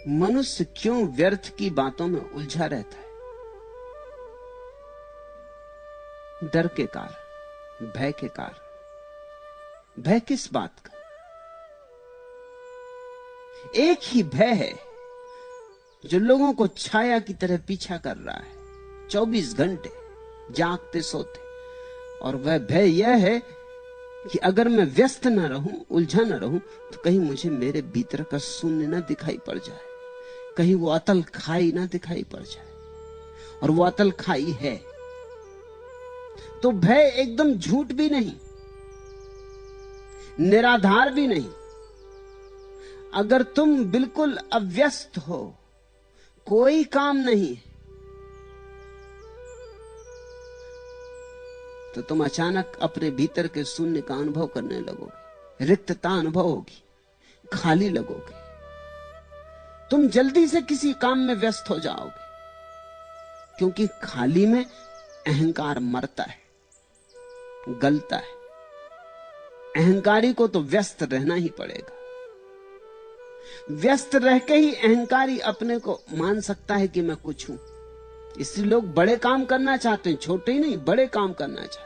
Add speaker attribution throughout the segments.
Speaker 1: मनुष्य क्यों व्यर्थ की बातों में उलझा रहता है? डर के कारण, भय के कारण। भय किस बात का? एक ही भय है जो लोगों को छाया की तरह पीछा कर रहा है 24 घंटे जागते सोते। और वह भय यह है कि अगर मैं व्यस्त न रहूं, उलझा न रहूं, तो कहीं मुझे मेरे भीतर का शून्य न दिखाई पड़ जाए, कहीं वो अतल खाई ना दिखाई पड़ जाए। और वो अतल खाई है। तो भय एकदम झूठ भी नहीं, निराधार भी नहीं। अगर तुम बिल्कुल अव्यस्त हो, कोई काम नहीं, तो तुम अचानक अपने भीतर के शून्य का अनुभव करने लगोगे, रिक्तता अनुभव होगी, खाली लगोगे। तुम जल्दी से किसी काम में व्यस्त हो जाओगे, क्योंकि खाली में अहंकार मरता है, गलता है। अहंकारी को तो व्यस्त रहना ही पड़ेगा। व्यस्त रह के ही अहंकारी अपने को मान सकता है कि मैं कुछ हूं। इसलिए लोग बड़े काम करना चाहते हैं, छोटे ही नहीं, बड़े काम करना चाहते हैं।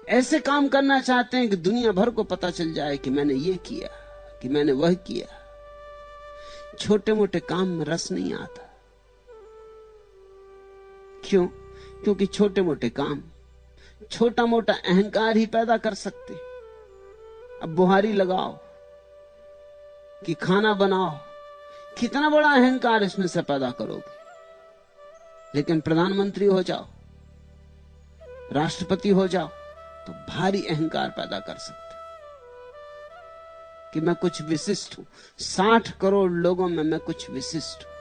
Speaker 1: ऐसे काम करना चाहते हैं कि दुनिया भर को पता चल जाए कि मैंने ये किया, कि मैंने वह किया। छोटे मोटे काम में रस नहीं आता। क्यों? क्योंकि छोटे मोटे काम छोटा मोटा अहंकार ही पैदा कर सकते। अब बुहारी लगाओ कि खाना बनाओ, कितना बड़ा अहंकार इसमें से पैदा करोगे। लेकिन प्रधानमंत्री हो जाओ, राष्ट्रपति हो जाओ, तो भारी अहंकार पैदा कर सकते कि मैं कुछ विशिष्ट हूं। 60 करोड़ लोगों में मैं कुछ विशिष्ट हूं।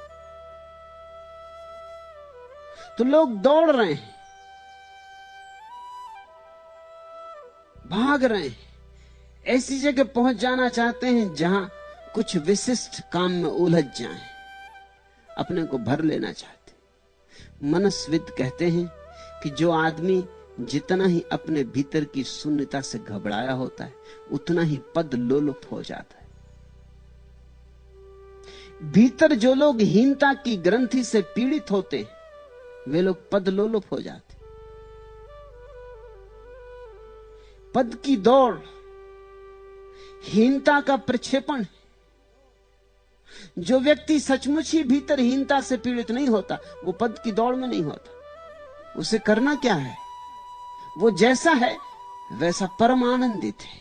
Speaker 1: तो लोग दौड़ रहे हैं, भाग रहे हैं, ऐसी जगह पहुंच जाना चाहते हैं जहां कुछ विशिष्ट काम में उलझ जाएं, अपने को भर लेना चाहते। मनस्विद कहते हैं कि जो आदमी जितना ही अपने भीतर की शून्यता से घबराया होता है, उतना ही पद लोलुप हो जाता है। भीतर जो लोग हीनता की ग्रंथि से पीड़ित होते हैं, वे लोग पद लोलुप हो जाते। पद की दौड़ हीनता का प्रक्षेपण है। जो व्यक्ति सचमुच ही भीतर हीनता से पीड़ित नहीं होता, वो पद की दौड़ में नहीं होता। उसे करना क्या है? वो जैसा है वैसा परम आनंदित है।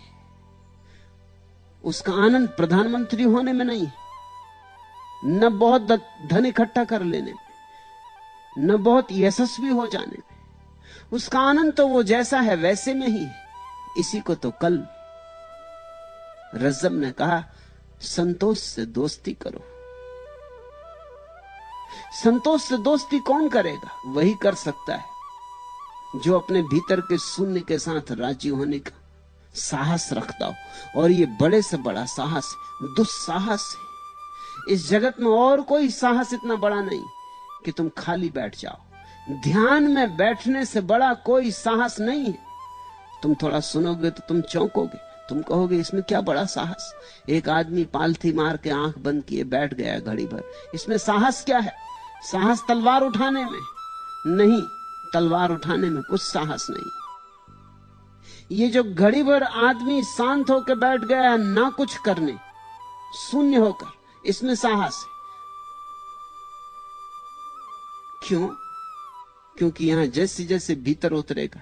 Speaker 1: उसका आनंद प्रधानमंत्री होने में नहीं है, न बहुत धन इकट्ठा कर लेने में, न बहुत यशस्वी हो जाने में। उसका आनंद तो वो जैसा है वैसे में ही है। इसी को तो कल रज्जब ने कहा, संतोष से दोस्ती करो। संतोष से दोस्ती कौन करेगा? वही कर सकता है जो अपने भीतर के शून्य के साथ राजी होने का साहस रखता हो। और ये बड़े से बड़ा साहस, दुस्साहस है। इस जगत में और कोई साहस इतना बड़ा नहीं कि तुम खाली बैठ जाओ। ध्यान में बैठने से बड़ा कोई साहस नहीं है। तुम थोड़ा सुनोगे तो तुम चौंकोगे, तुम कहोगे इसमें क्या बड़ा साहस। एक आदमी पालथी मार के आंख बंद किए बैठ गया घड़ी भर, इसमें साहस क्या है? साहस तलवार उठाने में नहीं, तलवार उठाने में कुछ साहस नहीं। ये जो घड़ी भर आदमी शांत होकर बैठ गया ना कुछ करने, शून्य होकर, इसमें साहस है। क्यों? क्योंकि यहां जैसे जैसे भीतर उतरेगा,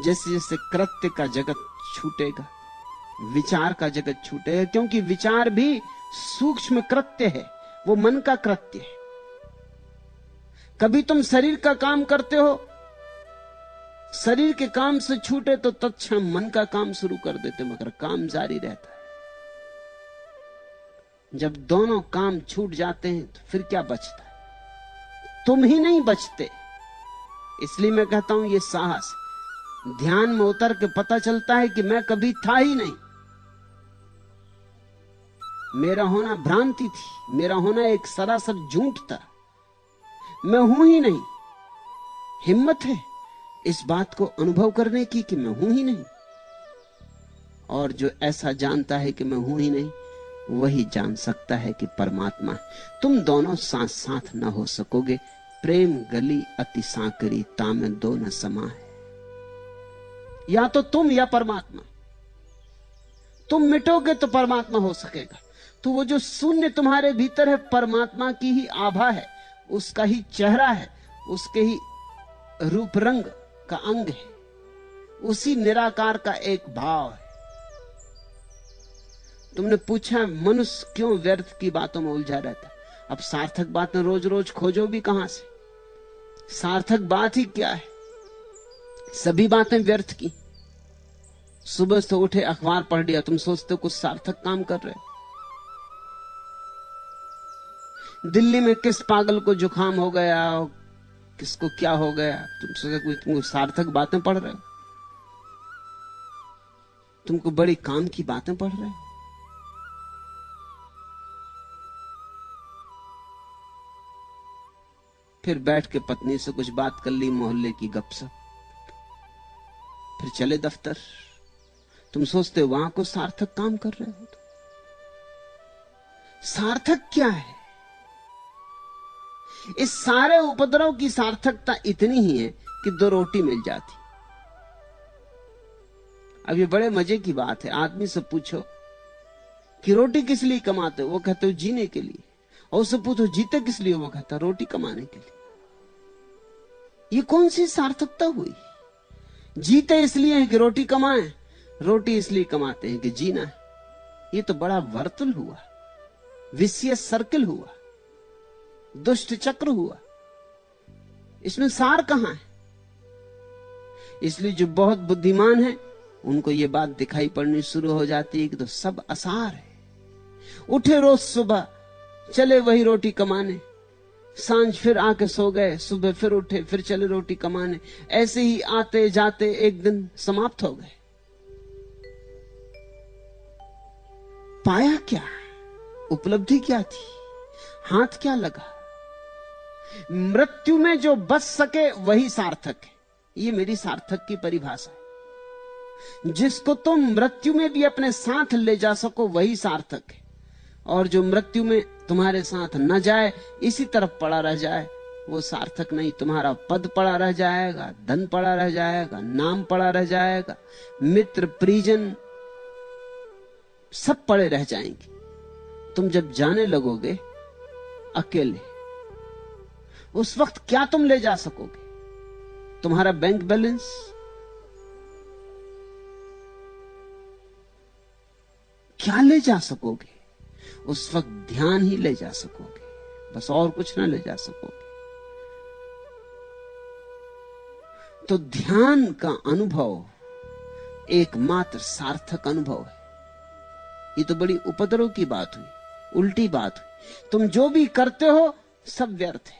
Speaker 1: जैसे जैसे कृत्य का जगत छूटेगा, विचार का जगत छूटेगा। क्योंकि विचार भी सूक्ष्म कृत्य है, वो मन का कृत्य है। कभी तुम शरीर का काम करते हो, शरीर के काम से छूटे तो तत्क्षण मन का काम शुरू कर देते, मगर काम जारी रहता है। जब दोनों काम छूट जाते हैं तो फिर क्या बचता है? तुम ही नहीं बचते। इसलिए मैं कहता हूं, ये साहस ध्यान में उतर के पता चलता है कि मैं कभी था ही नहीं। मेरा होना भ्रांति थी, मेरा होना एक सरासर झूठ था, मैं हूं ही नहीं। हिम्मत है इस बात को अनुभव करने की कि मैं हूं ही नहीं। और जो ऐसा जानता है कि मैं हूं ही नहीं, वही जान सकता है कि परमात्मा है। तुम दोनों साथ साथ न हो सकोगे। प्रेम गली अति सांकरी, तामे दो न समा है। या तो तुम या परमात्मा। तुम मिटोगे तो परमात्मा हो सकेगा। तो वो जो शून्य तुम्हारे भीतर है, परमात्मा की ही आभा है, उसका ही चेहरा है, उसके ही रूप रंग का अंग है, उसी निराकार का एक भाव है। तुमने पूछा मनुष्य क्यों व्यर्थ की बातों में उलझा रहता है। अब सार्थक बातें रोज रोज खोजो भी कहां से? सार्थक बात ही क्या है? सभी बातें व्यर्थ की। सुबह से उठे अखबार पढ़ लिया, तुम सोचते हो कुछ सार्थक काम कर रहे हो। दिल्ली में किस पागल को जुकाम हो गया, किसको क्या हो गया, तुम सोचते तुम सार्थक बातें पढ़ रहे हो? तुमको बड़ी काम की बातें पढ़ रहे हो। फिर बैठ के पत्नी से कुछ बात कर ली, मोहल्ले की गपशप, फिर चले दफ्तर। तुम सोचते हो वहां को सार्थक काम कर रहे हो। सार्थक क्या है? इस सारे उपद्रव की सार्थकता इतनी ही है कि 2 रोटी मिल जाती। अब ये बड़े मजे की बात है। आदमी से पूछो कि रोटी किस लिए कमाते हो, वो कहते हो जीने के लिए। और उससे पूछो जीते किस लिए, वो कहता रोटी कमाने के लिए। ये कौन सी सार्थकता हुई? जीते इसलिए है कि रोटी कमाएं, रोटी इसलिए कमाते हैं कि जीना है। ये तो बड़ा वर्तुल हुआ, विशियस सर्किल हुआ, दुष्ट चक्र हुआ। इसमें सार कहां है? इसलिए जो बहुत बुद्धिमान है उनको ये बात दिखाई पड़नी शुरू हो जाती है कि तो सब असार है। उठे रोज सुबह, चले वही रोटी कमाने, सांझ फिर आके सो गए, सुबह फिर उठे, फिर चले रोटी कमाने। ऐसे ही आते जाते एक दिन समाप्त हो गए। पाया क्या? उपलब्धि क्या थी? हाथ क्या लगा? मृत्यु में जो बच सके वही सार्थक है। ये मेरी सार्थक की परिभाषा है। जिसको तुम मृत्यु में भी अपने साथ ले जा सको वही सार्थक है। और जो मृत्यु में तुम्हारे साथ न जाए, इसी तरफ पड़ा रह जाए, वो सार्थक नहीं। तुम्हारा पद पड़ा रह जाएगा, धन पड़ा रह जाएगा, नाम पड़ा रह जाएगा, मित्र परिजन सब पड़े रह जाएंगे। तुम जब जाने लगोगे अकेले, उस वक्त क्या तुम ले जा सकोगे? तुम्हारा बैंक बैलेंस, क्या ले जा सकोगे? उस वक्त ध्यान ही ले जा सकोगे, बस और कुछ ना ले जा सकोगे। तो ध्यान का अनुभव एकमात्र सार्थक अनुभव है। ये तो बड़ी उपद्रव की बात हुई, उल्टी बात हुई। तुम जो भी करते हो सब व्यर्थ है।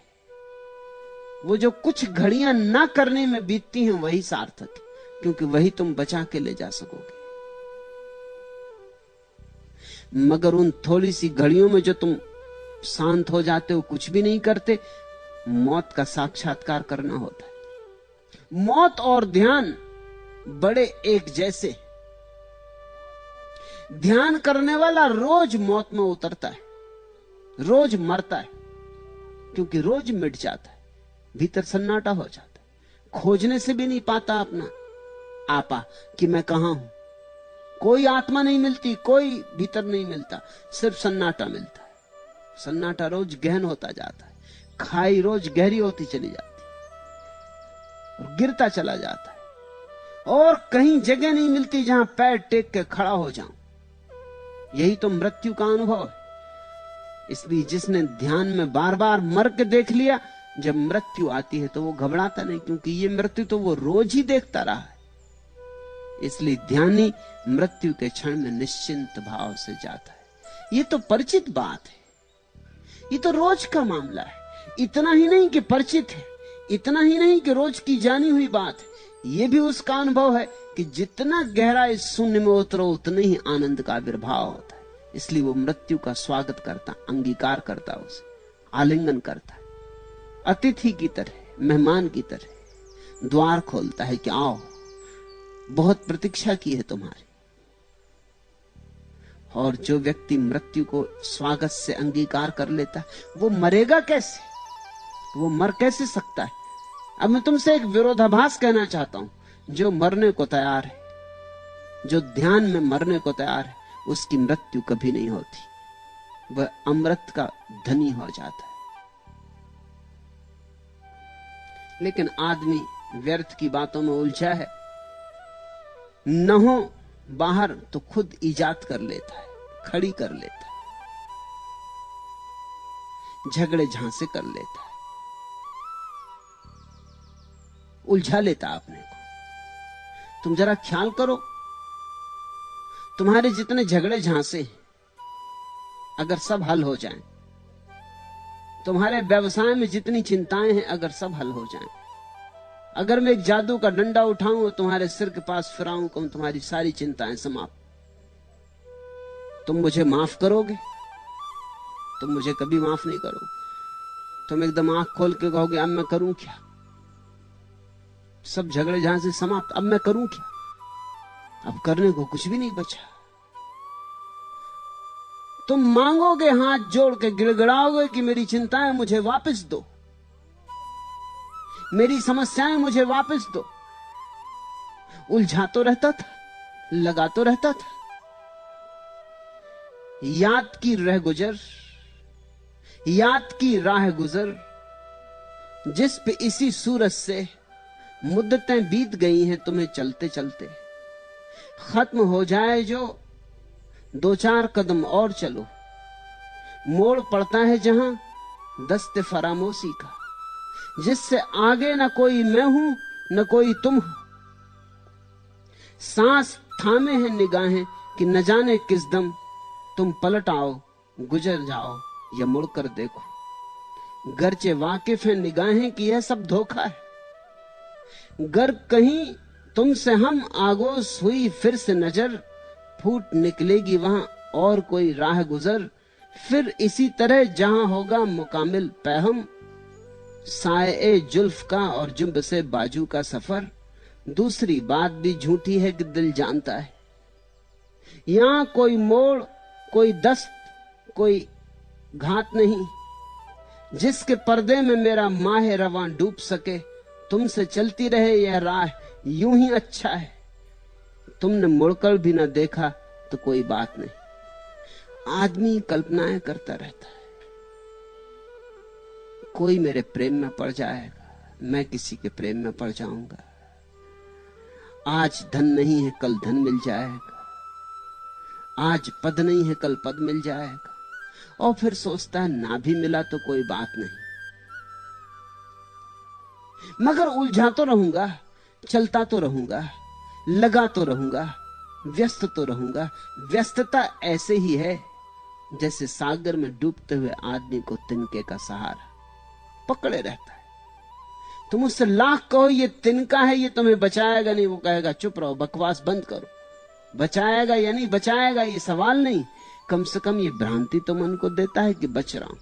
Speaker 1: वो जो कुछ घड़ियां ना करने में बीतती हैं वही सार्थक है, क्योंकि वही तुम बचा के ले जा सकोगे। मगर उन थोड़ी सी घड़ियों में जो तुम शांत हो जाते हो, कुछ भी नहीं करते, मौत का साक्षात्कार करना होता है। मौत और ध्यान बड़े एक जैसे। ध्यान करने वाला रोज मौत में उतरता है, रोज मरता है, क्योंकि रोज मिट जाता है, भीतर सन्नाटा हो जाता है। खोजने से भी नहीं पाता अपना आपा कि मैं कहां हूं। कोई आत्मा नहीं मिलती, कोई भीतर नहीं मिलता, सिर्फ सन्नाटा मिलता है। सन्नाटा रोज गहन होता जाता है, खाई रोज गहरी होती चली जाती है और गिरता चला जाता है, और कहीं जगह नहीं मिलती जहां पैर टेक के खड़ा हो जाऊं। यही तो मृत्यु का अनुभव है। इसलिए जिसने ध्यान में बार बार मर के देख लिया, जब मृत्यु आती है तो वो घबराता नहीं, क्योंकि ये मृत्यु तो वो रोज ही देखता रहा है। इसलिए ध्यानी मृत्यु के क्षण में निश्चिंत भाव से जाता है। ये तो परिचित बात है, ये तो रोज का मामला है। इतना ही नहीं कि परिचित है, इतना ही नहीं कि रोज की जानी हुई बात है, ये भी उसका अनुभव है कि जितना गहरा इस शून्य में उतरो उतने ही आनंद का आविर्भाव होता है। इसलिए वो मृत्यु का स्वागत करता, अंगीकार करता, उसे आलिंगन करता है, अतिथि की तरह, मेहमान की तरह द्वार खोलता है कि आओ, बहुत प्रतीक्षा की है तुम्हारी। और जो व्यक्ति मृत्यु को स्वागत से अंगीकार कर लेता वो मरेगा कैसे, वो मर कैसे सकता है। अब मैं तुमसे एक विरोधाभास कहना चाहता हूं। जो मरने को तैयार है, जो ध्यान में मरने को तैयार है, उसकी मृत्यु कभी नहीं होती, वह अमृत का धनी हो जाता है। लेकिन आदमी व्यर्थ की बातों में उलझा है। न हो बाहर तो खुद इजाद कर लेता है, खड़ी कर लेता है, झगड़े झांसे कर लेता है, उलझा लेता अपने को। तुम जरा ख्याल करो, तुम्हारे जितने झगड़े झांसे अगर सब हल हो जाएं, तुम्हारे व्यवसाय में जितनी चिंताएं हैं अगर सब हल हो जाएं, अगर मैं एक जादू का डंडा उठाऊं और तुम्हारे सिर के पास फिराऊं, कहूं तुम्हारी सारी चिंताएं समाप्त, तुम मुझे माफ करोगे? तुम मुझे कभी माफ नहीं करोगे। तुम एकदम आंख खोल के कहोगे अब मैं करूं क्या, सब झगड़े जहां से समाप्त, अब मैं करूं क्या, अब करने को कुछ भी नहीं बचा। तुम मांगोगे, हाथ जोड़ के गिड़गिड़ाओगे कि मेरी चिंताएं मुझे वापस दो, मेरी समस्याएं मुझे वापस दो। उलझा तो रहता था, लगा तो रहता था। याद की रह गुजर, याद की राह गुजर, जिस पे इसी सूरज से मुद्दतें बीत गई हैं तुम्हें चलते चलते। खत्म हो जाए जो, दो चार कदम और चलो, मोड़ पड़ता है जहां दस्ते फरामोशी का, जिससे आगे न कोई मैं हूं न कोई तुम हो। सांस थामे हैं निगाहें कि न जाने किस दम तुम पलट आओ, गुजर जाओ या मुड़कर देखो। गरचे वाकिफ है निगाहें कि यह सब धोखा है, गर कहीं तुमसे हम आगोश हुई फिर से नजर, फूट निकलेगी वहां और कोई राह गुजर। फिर इसी तरह जहां होगा मुकामिल पैहम, साए जुल्फ का और जुम्ब से बाजू का सफर। दूसरी बात भी झूठी है कि दिल जानता है, यहां कोई मोड़, कोई दस्त, कोई घात नहीं, जिसके पर्दे में मेरा माह रवां डूब सके। तुमसे चलती रहे यह राह यूं ही अच्छा है, तुमने मुड़कर भी ना देखा तो कोई बात नहीं। आदमी कल्पनाएं करता रहता है, कोई मेरे प्रेम में पड़ जाएगा, मैं किसी के प्रेम में पड़ जाऊंगा। आज धन नहीं है कल धन मिल जाएगा, आज पद नहीं है कल पद मिल जाएगा। और फिर सोचता है ना भी मिला तो कोई बात नहीं, मगर उलझा तो रहूंगा, चलता तो रहूंगा, लगा तो रहूंगा, व्यस्त तो रहूंगा। व्यस्तता ऐसे ही है जैसे सागर में डूबते हुए आदमी को तिनके का सहारा पकड़े रहता है। तुम उससे लाख कहो ये तिनका है, ये तुम्हें बचाएगा नहीं, वो कहेगा चुप रहो, बकवास बंद करो। बचाएगा या नहीं बचाएगा ये सवाल नहीं, कम से कम ये भ्रांति तो मन को देता है कि बच रहा हूं।